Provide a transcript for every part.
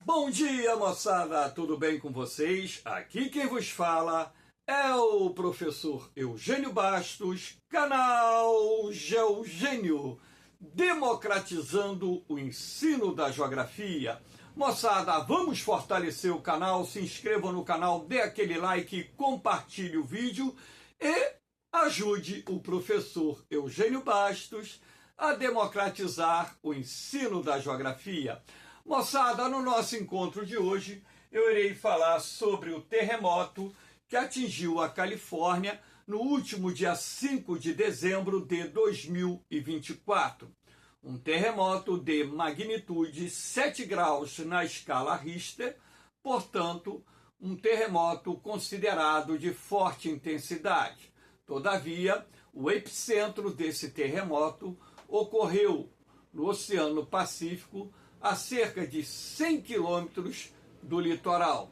Bom dia, moçada! Tudo bem com vocês? Aqui quem vos fala é o professor Eugênio Bastos, canal Geogênio, democratizando o ensino da geografia. Moçada, vamos fortalecer o canal, se inscreva no canal, dê aquele like, compartilhe o vídeo e ajude o professor Eugênio Bastos a democratizar o ensino da geografia. Moçada, no nosso encontro de hoje, eu irei falar sobre o terremoto que atingiu a Califórnia no último dia 5 de dezembro de 2024. Um terremoto de magnitude 7 graus na escala Richter, portanto, um terremoto considerado de forte intensidade. Todavia, o epicentro desse terremoto ocorreu no Oceano Pacífico, a cerca de 100 quilômetros do litoral.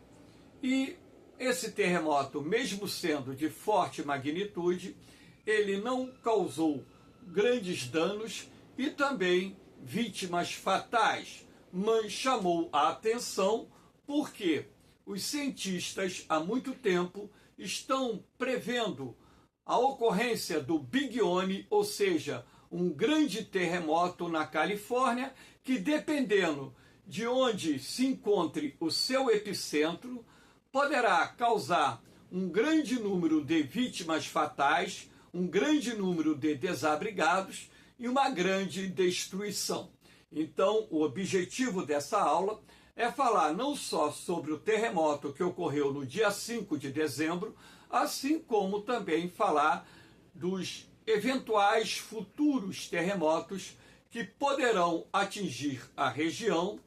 E esse terremoto, mesmo sendo de forte magnitude, ele não causou grandes danos e também vítimas fatais, mas chamou a atenção porque os cientistas há muito tempo estão prevendo a ocorrência do Big One, ou seja, um grande terremoto na Califórnia, que dependendo de onde se encontre o seu epicentro, poderá causar um grande número de vítimas fatais, um grande número de desabrigados e uma grande destruição. Então, o objetivo dessa aula é falar não só sobre o terremoto que ocorreu no dia 5 de dezembro, assim como também falar dos eventuais futuros terremotos que poderão atingir a região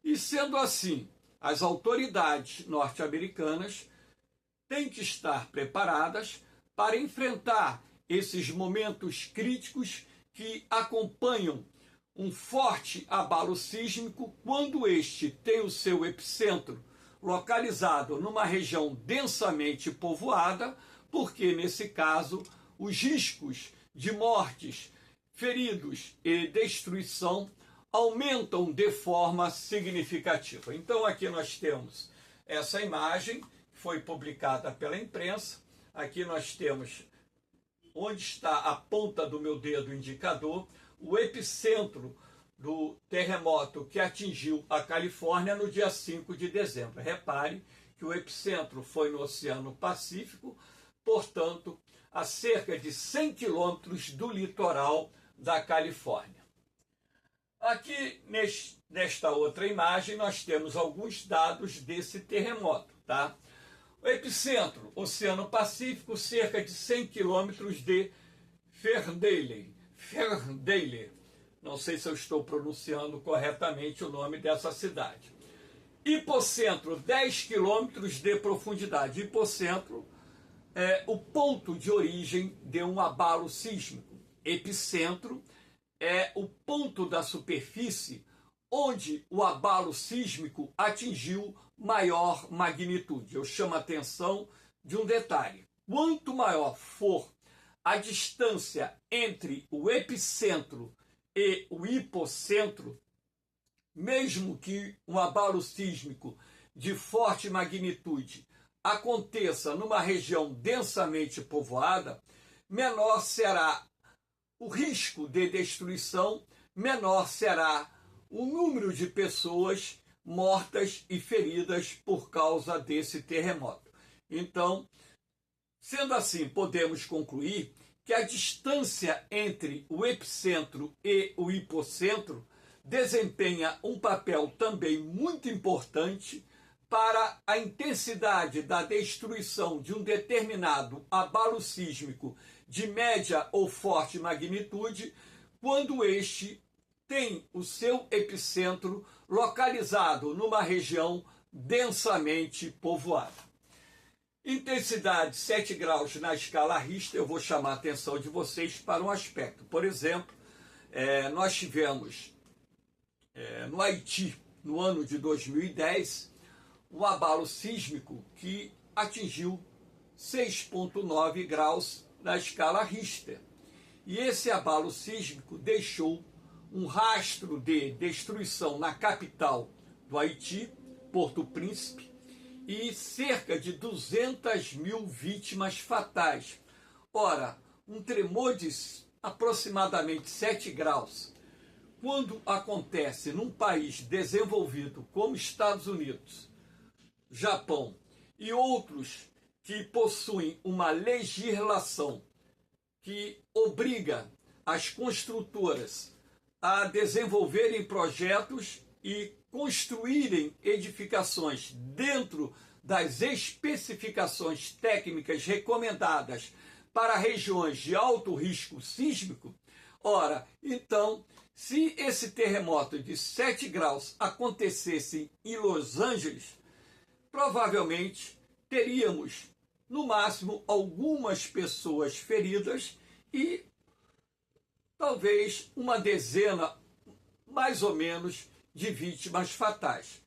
e, sendo assim, as autoridades norte-americanas têm que estar preparadas para enfrentar esses momentos críticos que acompanham um forte abalo sísmico quando este tem o seu epicentro localizado numa região densamente povoada, porque, nesse caso, os riscos de mortes, feridos e destruição aumentam de forma significativa. Então aqui nós temos essa imagem que foi publicada pela imprensa. Aqui nós temos onde está a ponta do meu dedo indicador, o epicentro do terremoto que atingiu a Califórnia no dia 5 de dezembro. Repare que o epicentro foi no Oceano Pacífico, portanto, a cerca de 100 quilômetros do litoral da Califórnia. Aqui, nesta outra imagem, nós temos alguns dados desse terremoto, tá? O epicentro, Oceano Pacífico, cerca de 100 quilômetros de Fernley. Não sei se eu estou pronunciando corretamente o nome dessa cidade. Hipocentro, 10 quilômetros de profundidade. Hipocentro é o ponto de origem de um abalo sísmico. Epicentro é o ponto da superfície onde o abalo sísmico atingiu maior magnitude. Eu chamo a atenção de um detalhe. Quanto maior for a distância entre o epicentro e o hipocentro, mesmo que um abalo sísmico de forte magnitude aconteça numa região densamente povoada, menor será o risco de destruição, menor será o número de pessoas mortas e feridas por causa desse terremoto. Então, sendo assim, podemos concluir que a distância entre o epicentro e o hipocentro desempenha um papel também muito importante para a intensidade da destruição de um determinado abalo sísmico de média ou forte magnitude, quando este tem o seu epicentro localizado numa região densamente povoada. Intensidade 7 graus na escala Richter, eu vou chamar a atenção de vocês para um aspecto. Por exemplo, nós tivemos no Haiti, no ano de 2010, um abalo sísmico que atingiu 6,9 graus na escala Richter. E esse abalo sísmico deixou um rastro de destruição na capital do Haiti, Porto Príncipe e cerca de 200 mil vítimas fatais. Ora, um tremor de aproximadamente 7 graus, quando acontece num país desenvolvido como Estados Unidos, Japão e outros que possuem uma legislação que obriga as construtoras a desenvolverem projetos e construírem edificações dentro das especificações técnicas recomendadas para regiões de alto risco sísmico. Ora, então, se esse terremoto de 7 graus acontecesse em Los Angeles, provavelmente teríamos, no máximo, algumas pessoas feridas e talvez uma dezena, mais ou menos, de vítimas fatais.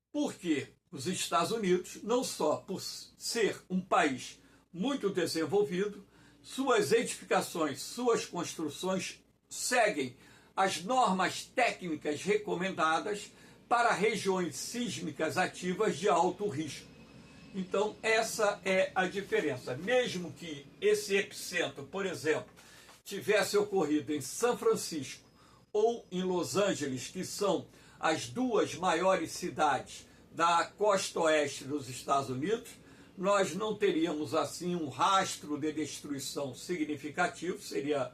Porque os Estados Unidos, não só por ser um país muito desenvolvido, suas edificações, suas construções seguem as normas técnicas recomendadas para regiões sísmicas ativas de alto risco. Então, essa é a diferença. Mesmo que esse epicentro, por exemplo, tivesse ocorrido em São Francisco ou em Los Angeles, que são as duas maiores cidades da costa oeste dos Estados Unidos, nós não teríamos assim um rastro de destruição significativo, seria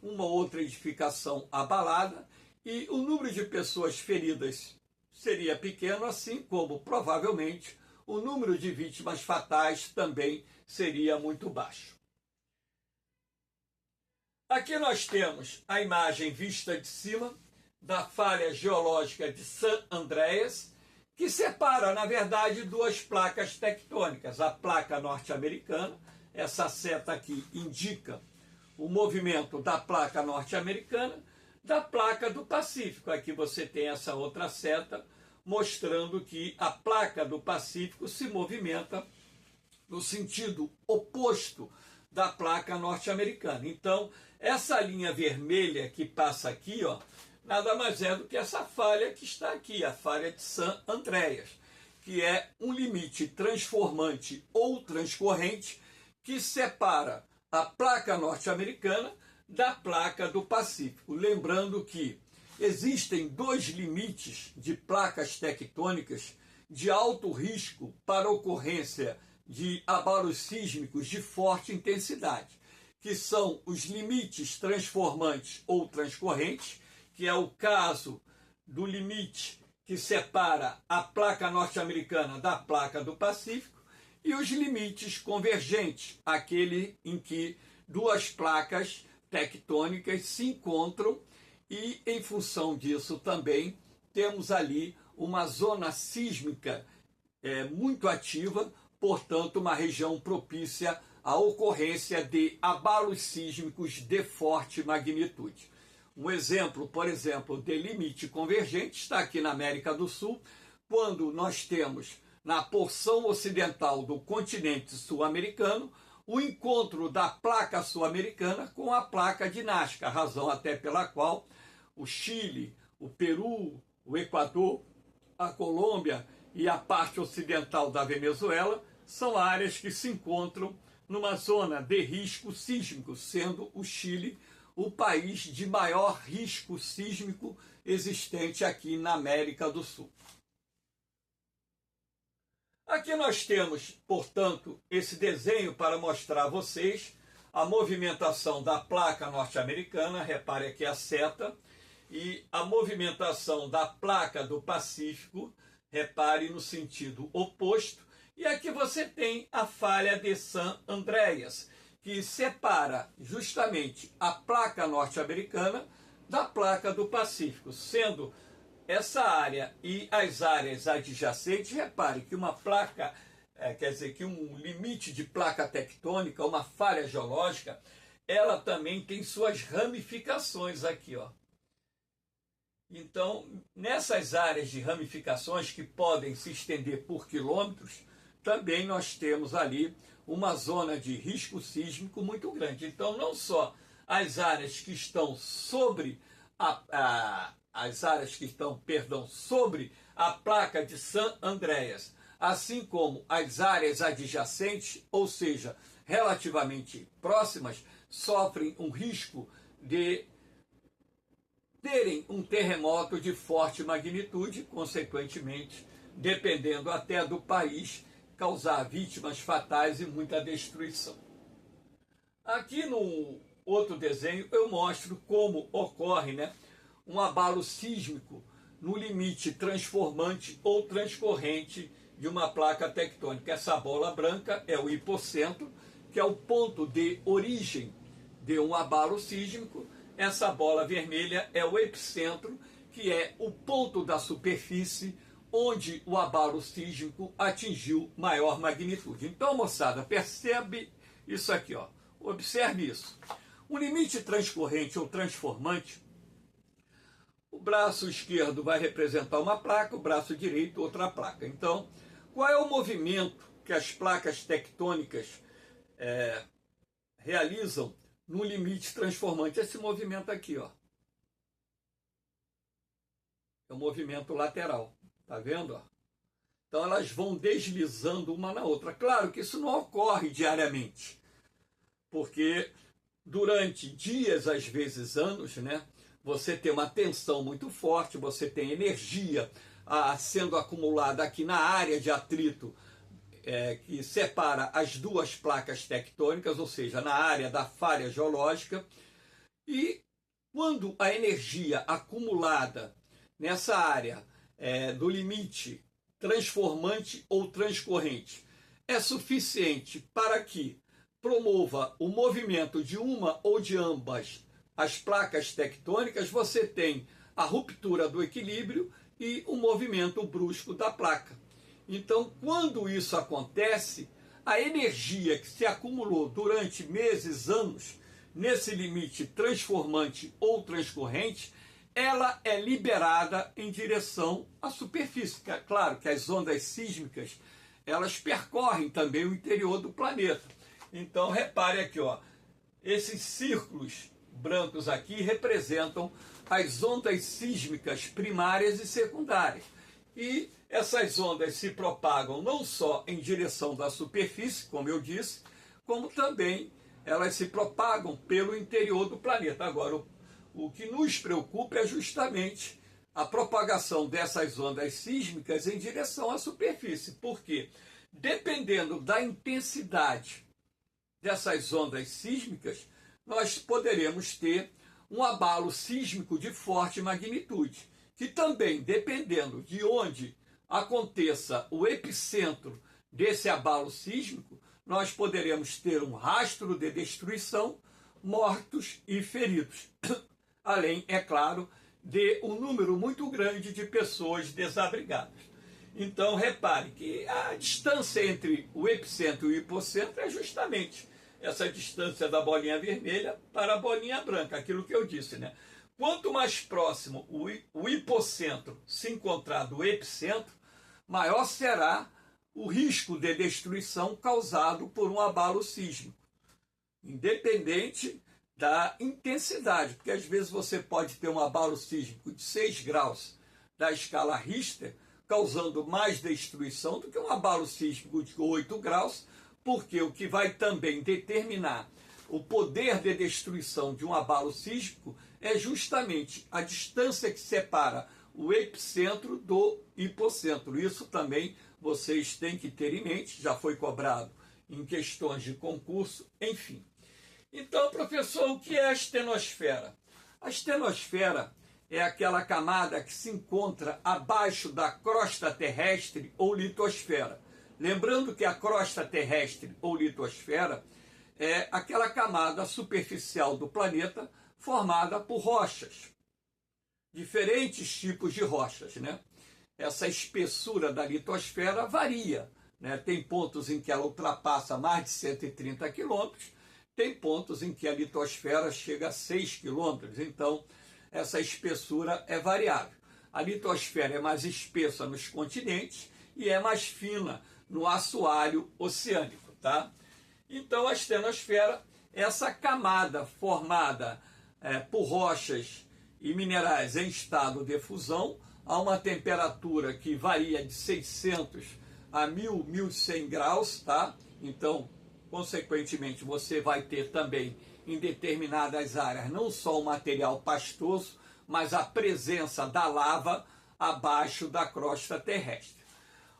uma outra edificação abalada e o número de pessoas feridas seria pequeno, assim como provavelmente o número de vítimas fatais também seria muito baixo. Aqui nós temos a imagem vista de cima da falha geológica de San Andreas, que separa, na verdade, duas placas tectônicas. A placa norte-americana, essa seta aqui indica o movimento da placa norte-americana, da placa do Pacífico. Aqui você tem essa outra seta mostrando que a placa do Pacífico se movimenta no sentido oposto da placa norte-americana. Então, essa linha vermelha que passa aqui, ó, nada mais é do que essa falha que está aqui, a falha de San Andreas, que é um limite transformante ou transcorrente que separa a placa norte-americana da placa do Pacífico. Lembrando que existem dois limites de placas tectônicas de alto risco para ocorrência de abalos sísmicos de forte intensidade, que são os limites transformantes ou transcorrentes, que é o caso do limite que separa a placa norte-americana da placa do Pacífico, e os limites convergentes, aquele em que duas placas tectônicas se encontram e, em função disso, também temos ali uma zona sísmica muito ativa, portanto, uma região propícia à ocorrência de abalos sísmicos de forte magnitude. Um exemplo, por exemplo, de limite convergente está aqui na América do Sul, quando nós temos na porção ocidental do continente sul-americano o encontro da placa sul-americana com a placa de Nazca, razão até pela qual o Chile, o Peru, o Equador, a Colômbia e a parte ocidental da Venezuela são áreas que se encontram numa zona de risco sísmico, sendo o Chile o país de maior risco sísmico existente aqui na América do Sul. Aqui nós temos, portanto, esse desenho para mostrar a vocês a movimentação da placa norte-americana, repare aqui a seta, e a movimentação da placa do Pacífico, repare no sentido oposto, e aqui você tem a falha de San Andreas, que separa justamente a placa norte-americana da placa do Pacífico, sendo essa área e as áreas adjacentes, repare que uma placa, quer dizer, que um limite de placa tectônica, uma falha geológica, ela também tem suas ramificações aqui, ó. Então, nessas áreas de ramificações que podem se estender por quilômetros, também nós temos ali uma zona de risco sísmico muito grande. Então, não só as áreas que estão sobre as áreas que estão, sobre a placa de San Andreas, assim como as áreas adjacentes, ou seja, relativamente próximas, sofrem um risco de terem um terremoto de forte magnitude, consequentemente, dependendo até do país, causar vítimas fatais e muita destruição. Aqui no outro desenho eu mostro como ocorre, um abalo sísmico no limite transformante ou transcorrente de uma placa tectônica. Essa bola branca é o hipocentro, que é o ponto de origem de um abalo sísmico. Essa bola vermelha é o epicentro, que é o ponto da superfície onde o abalo sísmico atingiu maior magnitude. Então, moçada, percebe isso aqui, ó. Observe isso. O limite transcorrente ou transformante, o braço esquerdo vai representar uma placa, o braço direito outra placa. Então, qual é o movimento que as placas tectônicas realizam no limite transformante? Esse movimento aqui, ó. É o movimento lateral. Tá vendo? Ó? Então elas vão deslizando uma na outra. Claro que isso não ocorre diariamente, porque durante dias, às vezes anos, você tem uma tensão muito forte, você tem energia sendo acumulada aqui na área de atrito que separa as duas placas tectônicas, ou seja, na área da falha geológica. E quando a energia acumulada nessa área do limite transformante ou transcorrente é suficiente para que promova o movimento de uma ou de ambas as placas tectônicas, você tem a ruptura do equilíbrio e o movimento brusco da placa. Então, quando isso acontece, a energia que se acumulou durante meses, anos, nesse limite transformante ou transcorrente, ela é liberada em direção à superfície. Claro que as ondas sísmicas, elas percorrem também o interior do planeta. Então, repare aqui, ó, esses círculos brancos aqui representam as ondas sísmicas primárias e secundárias. E essas ondas se propagam não só em direção da superfície, como eu disse, como também elas se propagam pelo interior do planeta. Agora, o que nos preocupa é justamente a propagação dessas ondas sísmicas em direção à superfície. Por quê? Dependendo da intensidade dessas ondas sísmicas, nós poderemos ter um abalo sísmico de forte magnitude, que também, dependendo de onde aconteça o epicentro desse abalo sísmico, nós poderemos ter um rastro de destruição, mortos e feridos. Além, é claro, de um número muito grande de pessoas desabrigadas. Então, repare que a distância entre o epicentro e o hipocentro é justamente essa distância da bolinha vermelha para a bolinha branca, aquilo que eu disse, Quanto mais próximo o hipocentro se encontrar do epicentro, maior será o risco de destruição causado por um abalo sísmico, independente da intensidade, porque às vezes você pode ter um abalo sísmico de 6 graus da escala Richter, causando mais destruição do que um abalo sísmico de 8 graus, porque o que vai também determinar o poder de destruição de um abalo sísmico é justamente a distância que separa o epicentro do hipocentro. Isso também vocês têm que ter em mente, já foi cobrado em questões de concurso, enfim. Então, professor, o que é a astenosfera? A astenosfera é aquela camada que se encontra abaixo da crosta terrestre ou litosfera. Lembrando que a crosta terrestre ou litosfera é aquela camada superficial do planeta formada por rochas, diferentes tipos de rochas, Essa espessura da litosfera varia, Tem pontos em que ela ultrapassa mais de 130 quilômetros, tem pontos em que a litosfera chega a 6 quilômetros, então essa espessura é variável. A litosfera é mais espessa nos continentes e é mais fina no assoalho oceânico, tá? Então a astenosfera é essa camada formada por rochas e minerais em estado de fusão, a uma temperatura que varia de 600 a 1000, 1100 graus, tá? Então, consequentemente, você vai ter também em determinadas áreas não só o material pastoso, mas a presença da lava abaixo da crosta terrestre.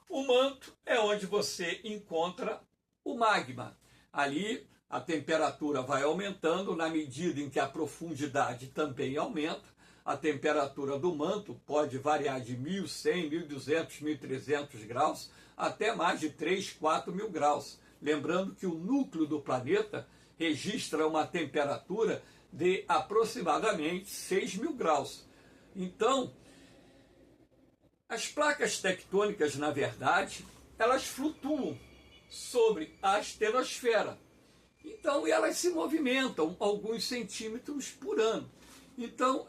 O manto é onde você encontra o magma. Ali a temperatura vai aumentando na medida em que a profundidade também aumenta. A temperatura do manto pode variar de 1100, 1200, 1300 graus até mais de 3, 4 mil graus. Lembrando que o núcleo do planeta registra uma temperatura de aproximadamente 6 mil graus. Então, as placas tectônicas, na verdade, elas flutuam sobre a astenosfera. Então, elas se movimentam alguns centímetros por ano. Então,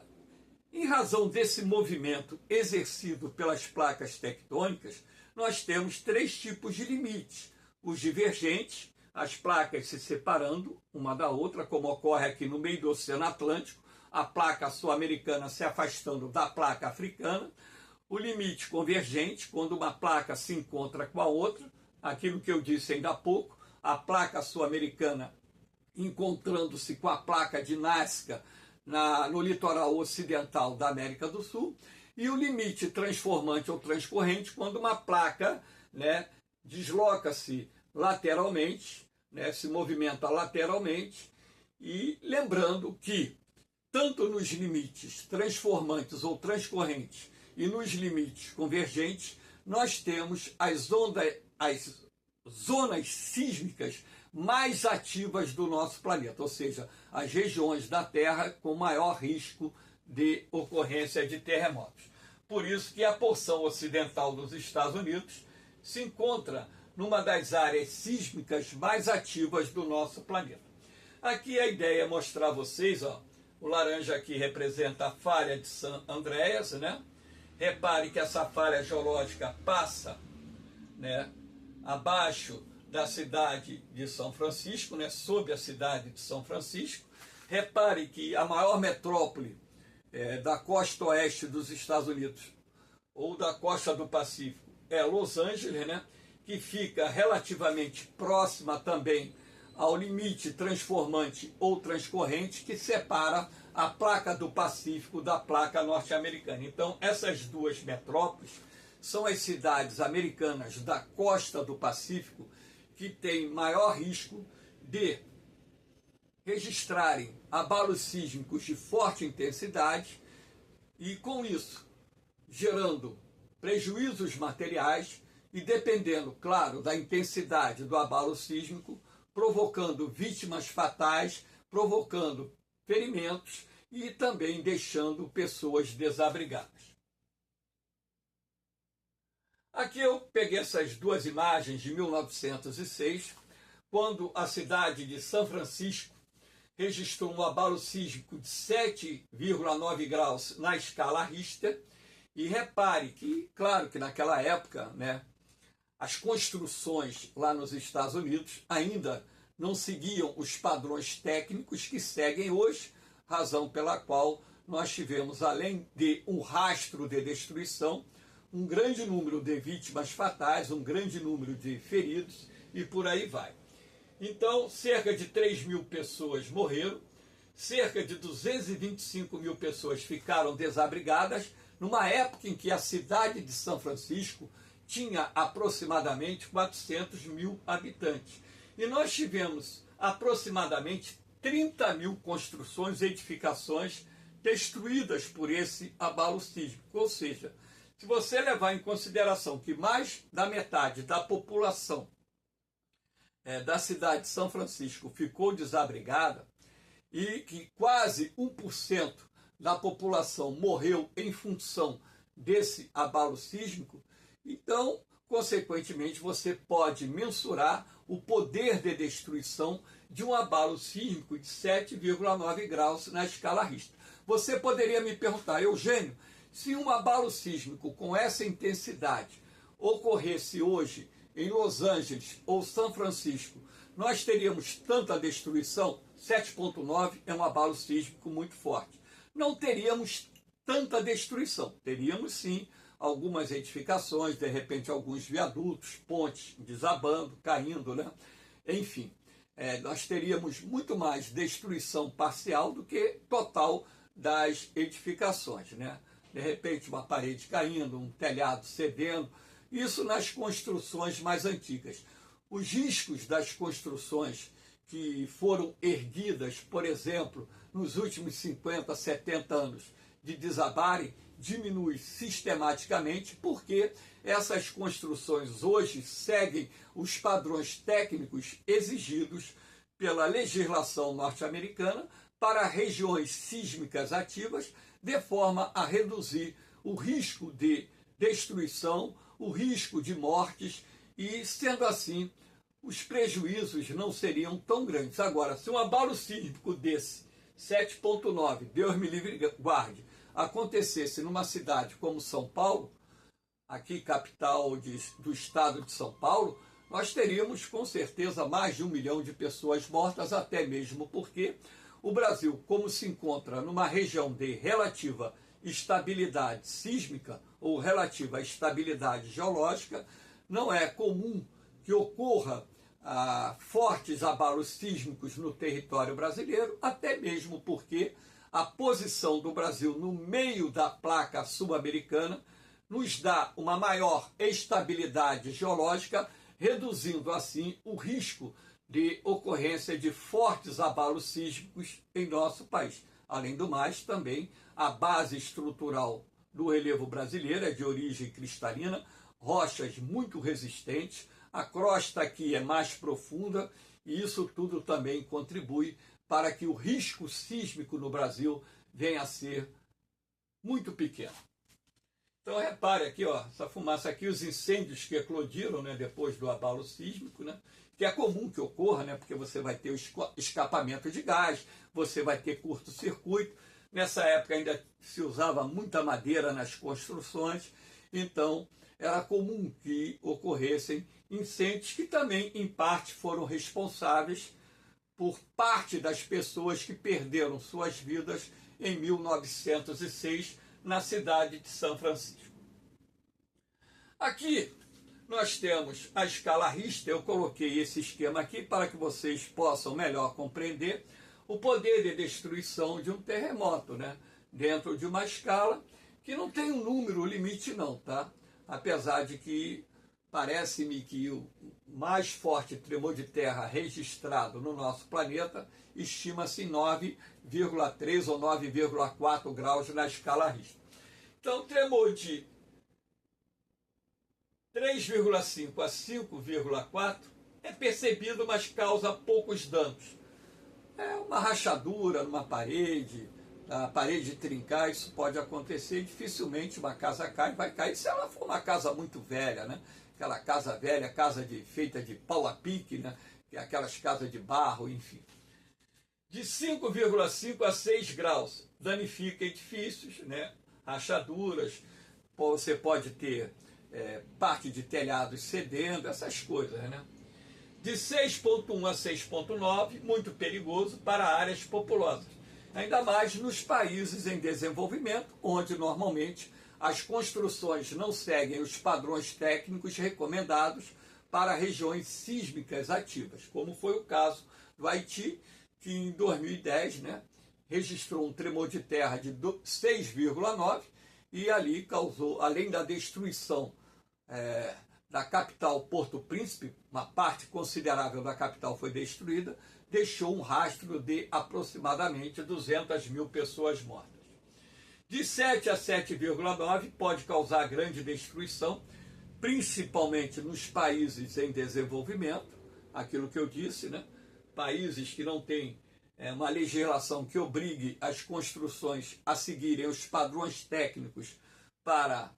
em razão desse movimento exercido pelas placas tectônicas, nós temos três tipos de limites. Os divergentes, as placas se separando uma da outra, como ocorre aqui no meio do Oceano Atlântico, a placa sul-americana se afastando da placa africana. O limite convergente, quando uma placa se encontra com a outra, aquilo que eu disse ainda há pouco, a placa sul-americana encontrando-se com a placa de Nazca no litoral ocidental da América do Sul, e o limite transformante ou transcorrente, quando uma placa, desloca-se lateralmente, se movimenta lateralmente, e lembrando que tanto nos limites transformantes ou transcorrentes e nos limites convergentes, nós temos as zonas sísmicas mais ativas do nosso planeta, ou seja, as regiões da Terra com maior risco de ocorrência de terremotos. Por isso que a porção ocidental dos Estados Unidos se encontra numa das áreas sísmicas mais ativas do nosso planeta. Aqui a ideia é mostrar a vocês, o laranja aqui representa a falha de San Andreas, Repare que essa falha geológica passa, abaixo da cidade de São Francisco, sob a cidade de São Francisco. Repare que a maior metrópole da costa oeste dos Estados Unidos, ou da costa do Pacífico, é Los Angeles, que fica relativamente próxima também ao limite transformante ou transcorrente que separa a placa do Pacífico da placa norte-americana. Então, essas duas metrópoles são as cidades americanas da costa do Pacífico que têm maior risco de registrarem abalos sísmicos de forte intensidade e, com isso, gerando prejuízos materiais e, dependendo, claro, da intensidade do abalo sísmico, provocando vítimas fatais, provocando ferimentos e também deixando pessoas desabrigadas. Aqui eu peguei essas duas imagens de 1906, quando a cidade de São Francisco registrou um abalo sísmico de 7,9 graus na escala Richter. E repare que, claro que naquela época, as construções lá nos Estados Unidos ainda não seguiam os padrões técnicos que seguem hoje, razão pela qual nós tivemos, além de um rastro de destruição, um grande número de vítimas fatais, um grande número de feridos e por aí vai. Então, cerca de 3 mil pessoas morreram, cerca de 225 mil pessoas ficaram desabrigadas, numa época em que a cidade de São Francisco tinha aproximadamente 400 mil habitantes. E nós tivemos aproximadamente 30 mil construções e edificações destruídas por esse abalo sísmico. Ou seja, se você levar em consideração que mais da metade da população da cidade de São Francisco ficou desabrigada e que quase 1% da população morreu em função desse abalo sísmico, então, consequentemente, você pode mensurar o poder de destruição de um abalo sísmico de 7,9 graus na escala Richter. Você poderia me perguntar, Eugênio, se um abalo sísmico com essa intensidade ocorresse hoje em Los Angeles ou São Francisco, nós teríamos tanta destruição? 7,9 é um abalo sísmico muito forte. não teríamos tanta destruição. Teríamos sim algumas edificações, de repente alguns viadutos, pontes desabando, caindo, né? Enfim, nós teríamos muito mais destruição parcial do que total das edificações, né? De repente uma parede caindo, um telhado cedendo, isso nas construções mais antigas. Os riscos das construções que foram erguidas, por exemplo, nos últimos 50, 70 anos, de desabarem, diminui sistematicamente, porque essas construções hoje seguem os padrões técnicos exigidos pela legislação norte-americana para regiões sísmicas ativas, de forma a reduzir o risco de destruição, o risco de mortes, e, sendo assim, os prejuízos não seriam tão grandes. Agora, se um abalo sísmico desse, 7,9, Deus me livre e guarde, acontecesse numa cidade como São Paulo, aqui capital do estado de São Paulo, nós teríamos com certeza mais de 1 milhão de pessoas mortas, até mesmo porque o Brasil, como se encontra numa região de relativa estabilidade sísmica ou relativa estabilidade geológica, não é comum que ocorra fortes abalos sísmicos no território brasileiro, até mesmo porque a posição do Brasil no meio da placa sul-americana nos dá uma maior estabilidade geológica, reduzindo assim o risco de ocorrência de fortes abalos sísmicos em nosso país. Além do mais, também a base estrutural do relevo brasileiro é de origem cristalina, rochas muito resistentes, a crosta aqui é mais profunda e isso tudo também contribui para que o risco sísmico no Brasil venha a ser muito pequeno. Então repare aqui, ó, essa fumaça aqui, os incêndios que eclodiram, né, depois do abalo sísmico, né, que é comum que ocorra, né, porque você vai ter o escapamento de gás, você vai ter curto-circuito. Nessa época ainda se usava muita madeira nas construções, então era comum que ocorressem incêndios que também, em parte, foram responsáveis por parte das pessoas que perderam suas vidas em 1906 na cidade de São Francisco. Aqui nós temos a escala Richter. Eu coloquei esse esquema aqui para que vocês possam melhor compreender o poder de destruição de um terremoto, né? Dentro de uma escala que não tem um número limite não, tá? Apesar de que parece-me que o mais forte tremor de terra registrado no nosso planeta estima-se em 9,3 ou 9,4 graus na escala Richter. Então, tremor de 3,5 a 5,4 é percebido, mas causa poucos danos. É uma rachadura numa parede, a parede trincar, isso pode acontecer. Dificilmente uma casa cai, vai cair se ela for uma casa muito velha, né? Aquela casa velha, feita de pau a pique, né? Aquelas casas de barro, enfim. De 5,5 a 6 graus danifica edifícios, né? Rachaduras, você pode ter parte de telhados cedendo, essas coisas, né? De 6,1 a 6,9, muito perigoso para áreas populosas, ainda mais nos países em desenvolvimento, onde normalmente as construções não seguem os padrões técnicos recomendados para regiões sísmicas ativas, como foi o caso do Haiti, que em 2010, né, registrou um tremor de terra de 6,9 e ali causou, além da destruição da capital Porto Príncipe, uma parte considerável da capital foi destruída, deixou um rastro de aproximadamente 200 mil pessoas mortas. De 7 a 7,9 pode causar grande destruição, principalmente nos países em desenvolvimento, aquilo que eu disse, né? Países que não têm uma legislação que obrigue as construções a seguirem os padrões técnicos para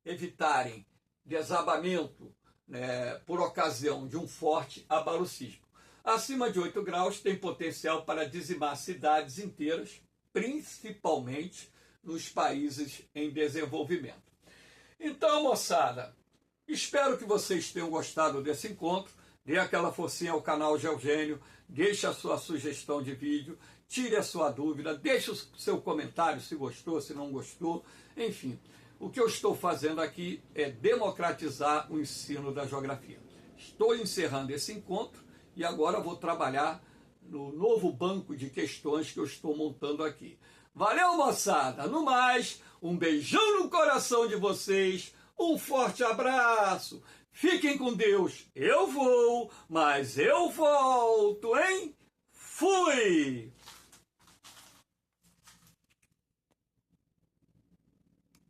evitarem desabamento, né, por ocasião de um forte abalo sísmico. Acima de 8 graus tem potencial para dizimar cidades inteiras, principalmente nos países em desenvolvimento. Então, moçada, espero que vocês tenham gostado desse encontro. Dê aquela forcinha ao canal Geogênio, deixe a sua sugestão de vídeo, tire a sua dúvida, deixe o seu comentário se gostou, se não gostou, enfim. O que eu estou fazendo aqui é democratizar o ensino da geografia. Estou encerrando esse encontro e agora vou trabalhar no novo banco de questões que eu estou montando aqui. Valeu, moçada! No mais, um beijão no coração de vocês, um forte abraço, fiquem com Deus, eu vou, mas eu volto, hein? Fui!